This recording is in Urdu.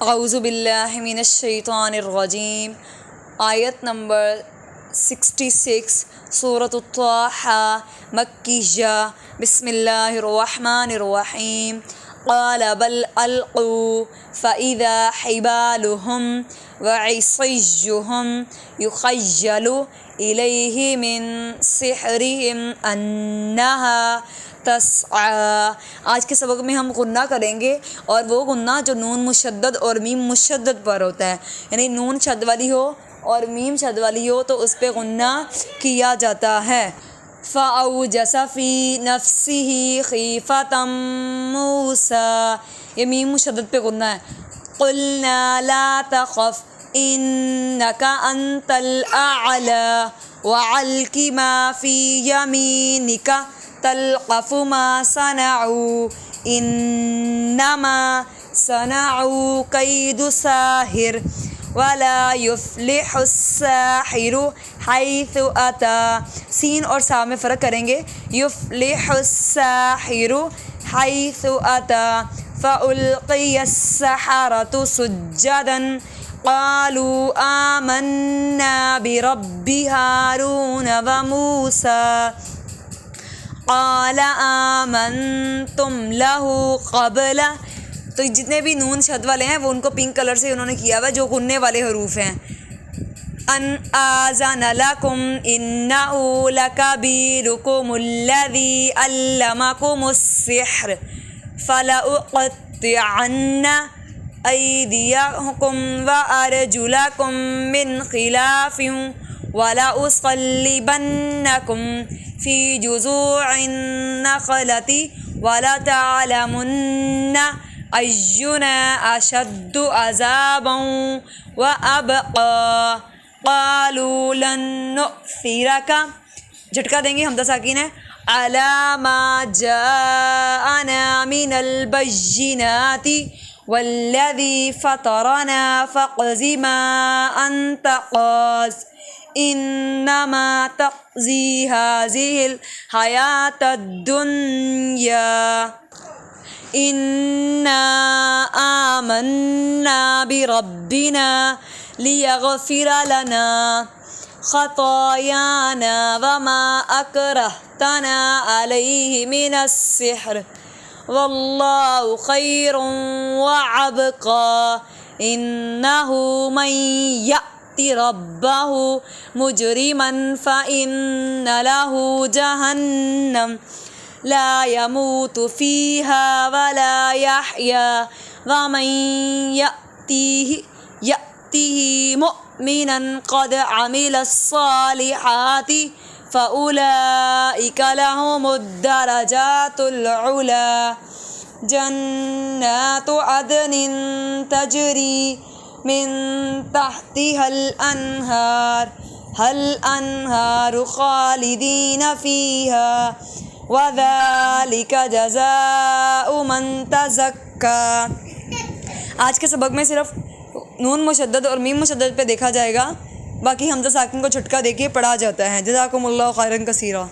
اعوذ باللہ من الشیطان الرجیم. آیت نمبر 66 سورۃ الطٰہٰ مکیہ. بسم اللہ الرحمن الرحیم. قال بل القوا فاذا حبالهم وعصیهم یخیل الیہ من سحرهم انہا تسعیٰ. آج کے سبق میں ہم غنہ کریں گے، اور وہ غنہ جو نون مشدد اور میم مشدد پر ہوتا ہے، یعنی نون شد والی ہو اور میم شد والی ہو تو اس پہ غنہ کیا جاتا ہے. فَأَوْجَسَ فِي نَفْسِهِ خِيفَةً مُوسَىٰ. یہ میم مشدد پہ غنہ ہے. قُلْنَا لَا تَخَفْ إِنَّكَ أَنْتَ الْأَعْلَىٰ وَأَلْقِ مَا فِي يَمِينِكَ تلقف ما صنعوا انما صنعوا کید ساحر ولا يفلح الساحر حیث اتی. سین اور سا میں فرق کریں گے. یفلح الساحر حیث اتی. فألقی السحرة سجدا قالوا آمنا برب هارون وموسى قال آمنتم له قبل. تو جتنے بھی نون شد والے ہیں وہ ان کو پنک کلر سے انہوں نے کیا ہوا ہے، جو غننے والے حروف ہیں. ان آذن لکم انہ لکبیرکم الذی علمکم السحر فلأقطعن ایدیکم وارجلکم من خلاف وَلَأُصَلِّبَنَّكُمْ فِي جُذُوعِ النَّخْلَةِ وَلَتَعْلَمُنَّ أَيُّنَا أَشَدُّ عَذَابًا وَأَبْقَىٰ. قَالُوا لَن نُؤْثِرَكَ، جھٹکا دیں گے، حمزہ ساکن ہے، عَلَىٰ مَا جَاءَنَا مِنَ الْبَيِّنَاتِ وَالَّذِي فَطَرَنَا فَاقْضِ مَا أَنتَ قَاضٍ انما تقضی هذه الحیاة الدنیا انا آمنا بربنا لیغفر لنا خطایانا وما اکرہتنا علیہ من السحر واللہ خیر وابقی. انہ من ربه مجرما فإن له جهنم لا يموت فيها ولا يحيا ومن يأته مؤمنا قد عمل الصالحات فأولئك لهم الدرجات العلى. جنات عدن تجري من تحتها الأنهار الأنهار خالدين فيها وذلك جزاء من تزكى. آج کے سبق میں صرف نون مشدد اور میم مشدد پہ دیکھا جائے گا، باقی حمزہ ساکن کو جھٹکا دے کے پڑھا جاتا ہے. جزاکم اللہ خیرا کثیرا.